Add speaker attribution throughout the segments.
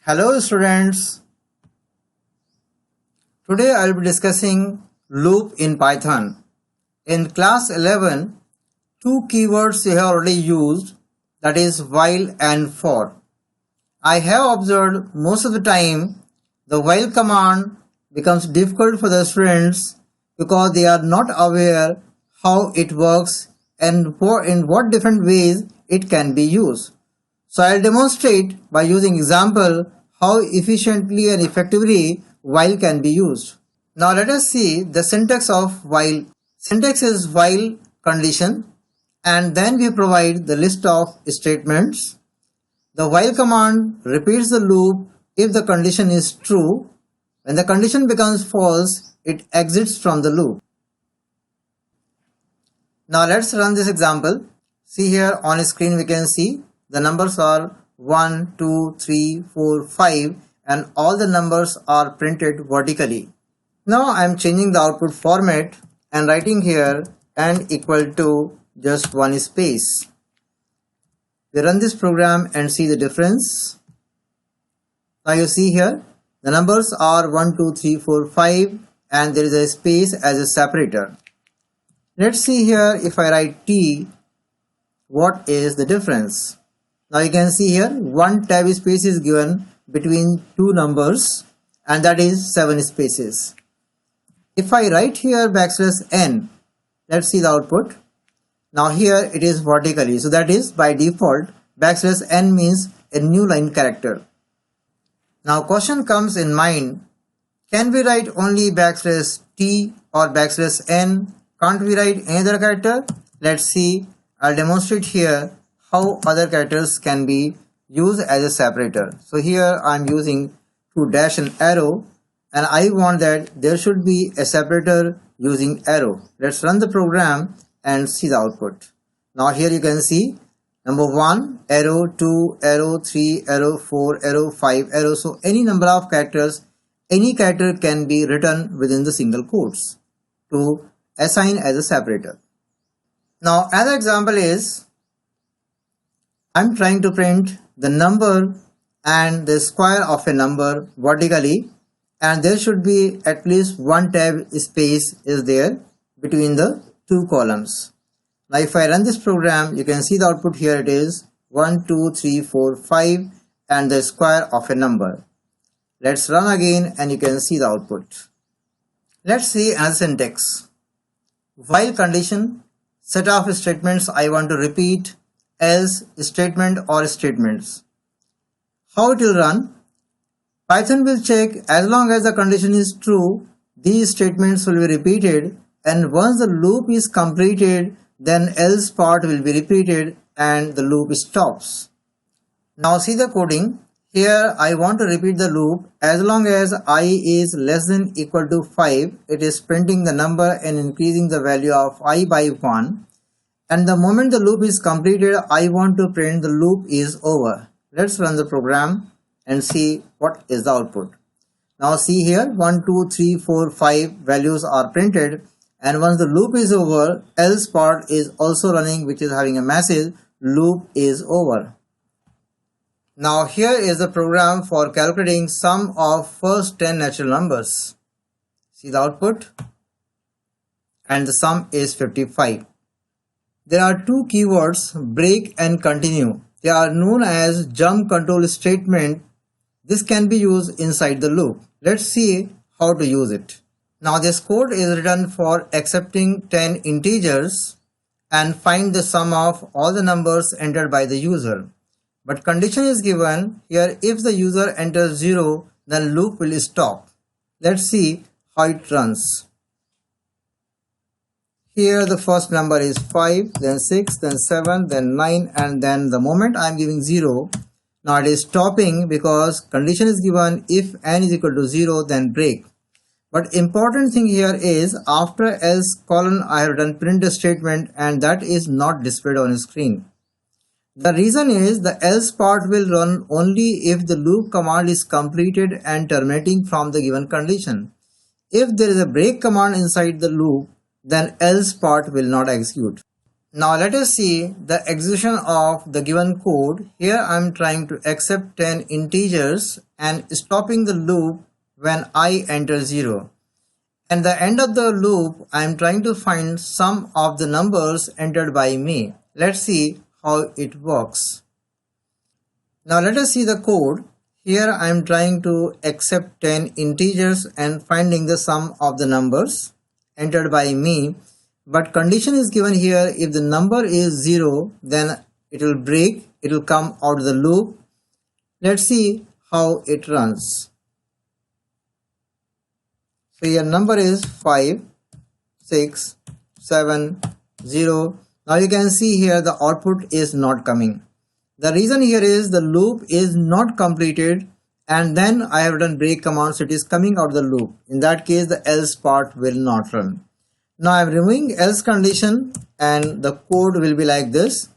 Speaker 1: Hello students, today I will be discussing loop in Python. In class 11, two keywords we have already used, that is while and for. I have observed most of the time the while command becomes difficult for the students because they are not aware how it works and in what different ways it can be used. So I'll demonstrate by using example how efficiently and effectively while can be used. Now let us see the syntax of while. Syntax is while condition and then we provide the list of statements. The while command repeats the loop if the condition is true. When the condition becomes false, it exits from the loop. Now let's run this example. See here on screen we can see the numbers are 1, 2, 3, 4, 5 and all the numbers are printed vertically. Now I am changing the output format and writing here n equal to just one space. We run this program and see the difference. Now you see here the numbers are 1, 2, 3, 4, 5 and there is a space as a separator. Let's see here if I write t, what is the difference? Now you can see here one tab space is given between two numbers and that is 7 spaces. If I write here \n, let's see the output. Now here it is vertically, so that is by default \n means a new line character. Now question comes in mind, can we write only \t or \n? Can't we write any other character? Let's see. I'll demonstrate here how other characters can be used as a separator. So here I'm using to dash an arrow and I want that there should be a separator using arrow. Let's run the program and see the output. Now here you can see number 1 arrow, 2 arrow, 3 arrow, 4 arrow, 5 arrow. So any number of characters, any character can be written within the single quotes to assign as a separator. Now another example is I'm trying to print the number and the square of a number vertically and there should be at least one tab space is there between the two columns. Now if I run this program, you can see the output here. It is 1, 2, 3, 4, 5 and the square of a number. Let's run again and you can see the output. Let's see another syntax. While condition, set of statements I want to repeat, else statement or statements. How it will run? Python will check as long as the condition is true, these statements will be repeated and once the loop is completed, then else part will be repeated and the loop stops. Now see the coding. Here I want to repeat the loop as long as I is less than equal to 5, it is printing the number and increasing the value of I by 1. And the moment the loop is completed, I want to print the loop is over. Let's run the program and see what is the output. Now see here 1, 2, 3, 4, 5 values are printed and once the loop is over, else part is also running which is having a message loop is over. Now here is the program for calculating sum of first 10 natural numbers. See the output and the sum is 55. There are two keywords break and continue. They are known as jump control statement. This can be used inside the loop. Let's see how to use it. Now this code is written for accepting 10 integers and find the sum of all the numbers entered by the user. But condition is given here, if the user enters 0, then loop will stop. Let's see how it runs. Here the first number is 5, then 6, then 7, then 9 and then the moment I am giving 0, now it is stopping because condition is given if n is equal to 0 then break. But important thing here is after else colon I have done print a statement and that is not displayed on screen. The reason is the else part will run only if the loop command is completed and terminating from the given condition. If there is a break command inside the loop, then else part will not execute. Now let us see the execution of the given code. Here I am trying to accept 10 integers and stopping the loop when I enter 0. At the end of the loop, I am trying to find sum of the numbers entered by me. Let's see how it works. Now let us see the code. Here I am trying to accept 10 integers and finding the sum of the numbers entered by me. But condition is given here, if the number is 0, then it will break, it will come out of the loop. Let's see how it runs. So your number is 5, 6, 7, 0. Now you can see here the output is not coming. The reason here is the loop is not completed and then I have done break command, so it is coming out of the loop. In that case the else part will not run. Now I am removing else condition and the code will be like this.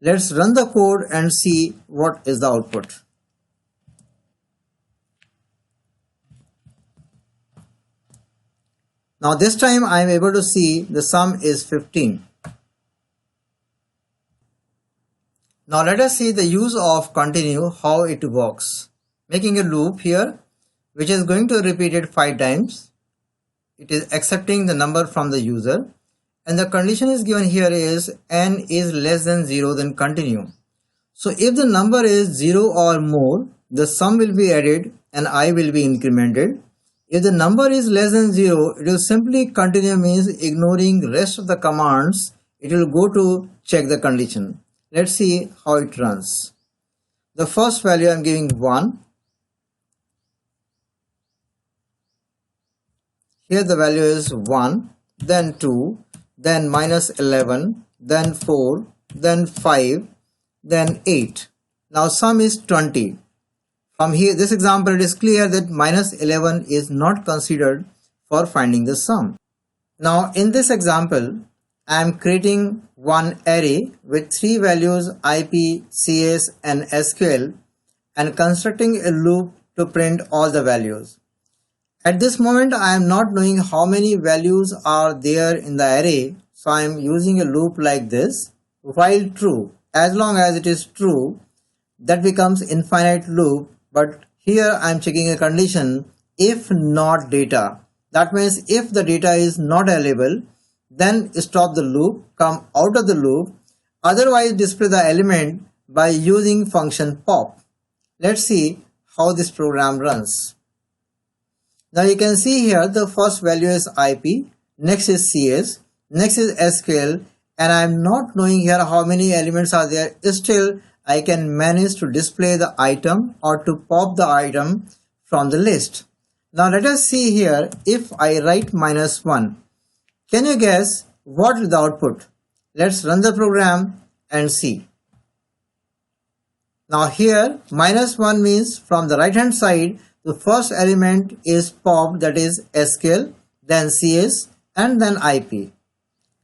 Speaker 1: Let's run the code and see what is the output. Now this time I am able to see the sum is 15. Now let us see the use of continue, how it works. Making a loop here which is going to repeat it 5 times. It is accepting the number from the user and the condition is given here is n is less than 0, then continue. So if the number is 0 or more, the sum will be added and I will be incremented. If the number is less than 0, it will simply continue, means ignoring rest of the commands. It will go to check the condition. Let's see how it runs. The first value I am giving 1. Here the value is 1, then 2, then minus 11, then 4, then 5, then 8. Now sum is 20. From here, this example, it is clear that minus 11 is not considered for finding the sum. Now in this example, I am creating one array with 3 values IP, CS and SQL and constructing a loop to print all the values. At this moment, I am not knowing how many values are there in the array, so I am using a loop like this. While true, as long as it is true, that becomes infinite loop. But here I am checking a condition, if not data. That means if the data is not available, then stop the loop, come out of the loop. Otherwise, display the element by using function pop. Let's see how this program runs. Now you can see here the first value is IP, next is CS, next is SQL, and I am not knowing here how many elements are there. Still, I can manage to display the item or to pop the item from the list. Now let us see here, if I write minus 1, can you guess what is the output? Let's run the program and see. Now here minus 1 means from the right hand side, the first element is popped, that is SQL, then CS and then IP.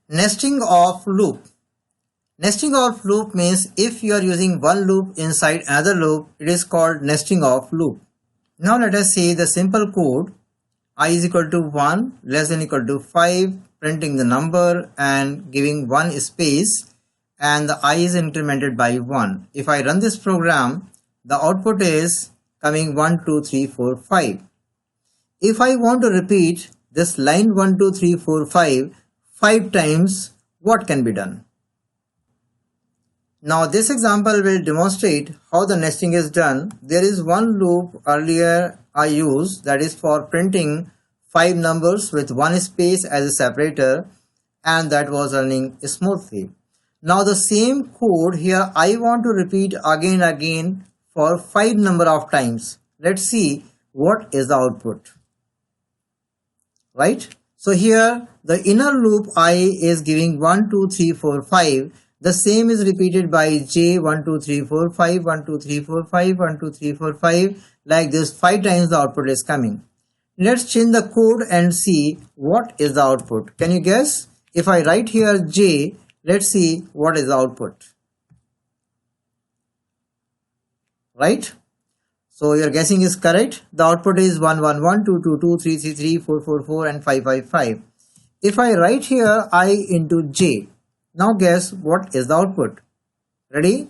Speaker 1: Nesting of loop. Nesting of loop means if you are using one loop inside another loop, it is called nesting of loop. Now let us see the simple code. I is equal to 1, less than equal to 5, printing the number and giving 1 space, and the I is incremented by 1. If I run this program, the output is coming 1, 2, 3, 4, 5. If I want to repeat this line 1, 2, 3, 4, 5 times, what can be done? Now this example will demonstrate how the nesting is done. There is one loop earlier I used, that is for printing 5 numbers with 1 space as a separator, and that was running smoothly. Now the same code here I want to repeat again and again for 5 number of times. Let's see what is the output. Right? So here the inner loop I is giving 1, 2, 3, 4, 5. The same is repeated by J 1, 2, 3, 4, 5, 1, 2, 3, 4, 5, 1, 2, 3, 4, 5. Like this 5 times the output is coming. Let's change the code and see what is the output. Can you guess? If I write here J, let's see what is the output. Right? So your guessing is correct. The output is 1, 1, 1, 2, 2, 2, 3, 3, 3, 4, 4, 4 and 5, 5, 5. If I write here I into J, Now guess what is the output. Ready?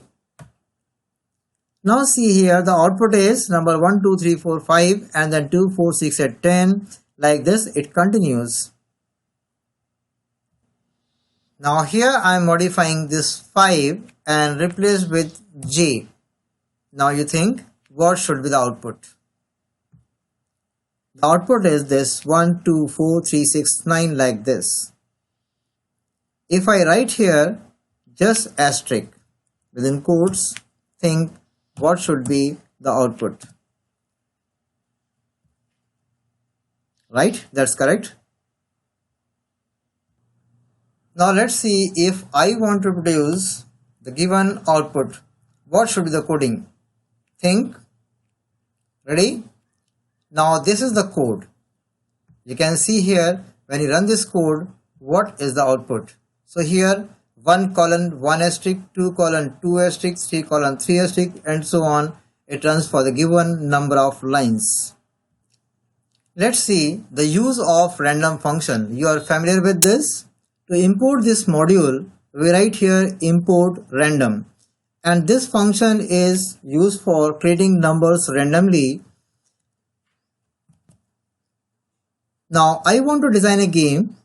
Speaker 1: Now see here, the output is number 1, 2, 3, 4, 5 and then 2, 4, 6, 8, 10. Like this it continues. Now here I am modifying this 5 and replace with J. Now you think what should be the output? The output is this 1, 2, 4, 3, 6, 9 like this. If I write here just asterisk within quotes, think what should be the output? Right? That's correct. Now let's see, if I want to produce the given output, what should be the coding? Think. Ready? Now this is the code. You can see here when you run this code, what is the output? So here 1 colon 1 asterisk, 2 colon 2 asterisk, 3 colon 3 asterisk and so on. It runs for the given number of lines. Let's see the use of random function. You are familiar with this? To import this module, we write here import random. And this function is used for creating numbers randomly. Now I want to design a game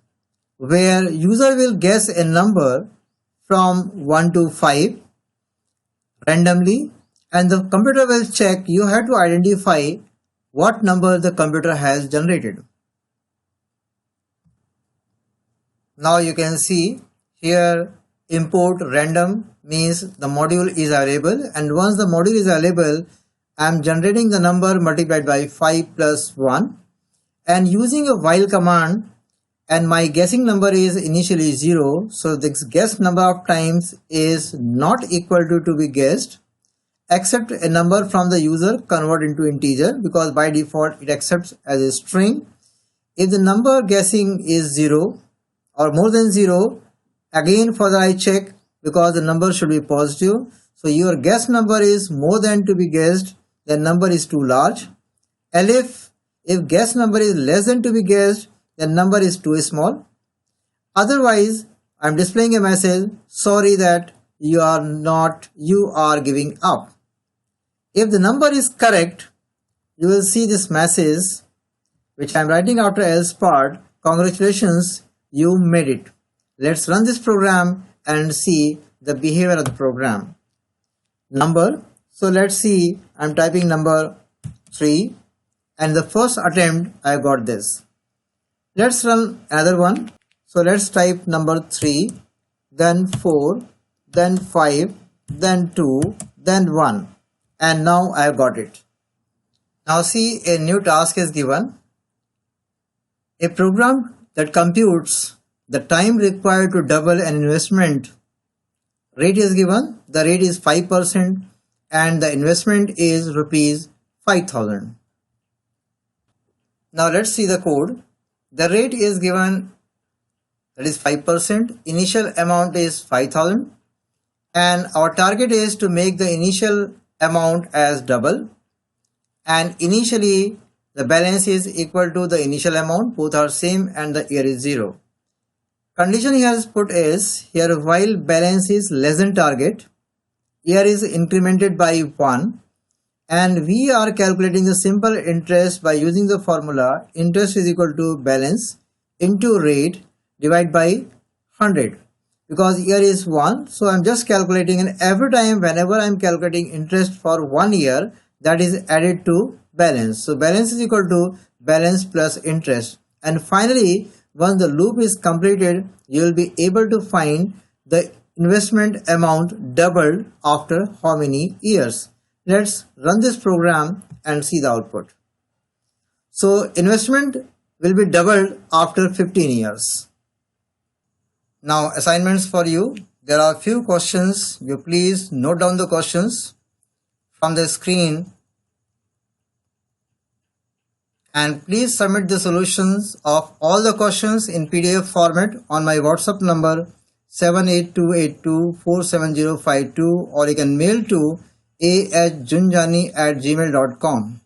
Speaker 1: where user will guess a number from 1 to 5 randomly and the computer will check. You have to identify what number the computer has generated. Now you can see here import random means the module is available, and once the module is available, I am generating the number multiplied by 5 plus 1 and using a while command, and my guessing number is initially 0, so this guess number of times is not equal to be guessed except a number from the user convert into integer, because by default it accepts as a string. If the number guessing is 0 or more than 0, again further I check because the number should be positive. So your guess number is more than to be guessed, the number is too large. And if guess number is less than to be guessed, the number is too small. Otherwise, I am displaying a message, sorry that you are giving up. If the number is correct, you will see this message which I am writing after else part, congratulations, you made it. Let's run this program and see the behavior of the program. Number, so let's see, I am typing number 3 and the first attempt I got this. Let's run another one. So let's type number 3, then 4, then 5, then 2, then 1, and now I have got it. Now see, a new task is given. A program that computes the time required to double an investment rate is given. The rate is 5% and the investment is rupees 5,000. Now let's see the code. The rate is given, that is 5%. Initial amount is 5,000 and our target is to make the initial amount as double, and initially the balance is equal to the initial amount, both are same and the year is 0. Condition here is put is here while balance is less than target, year is incremented by 1, and we are calculating the simple interest by using the formula interest is equal to balance into rate divided by 100. Because year is 1, so I am just calculating, and every time whenever I am calculating interest for 1 year, that is added to balance. So balance is equal to balance plus interest, and finally once the loop is completed, you will be able to find the investment amount doubled after how many years. Let's run this program and see the output. So investment will be doubled after 15 years. Now assignments for you. There are few questions. You please note down the questions from the screen and please submit the solutions of all the questions in PDF format on my WhatsApp number 78282470052, or you can mail to ahzunjani@gmail.com.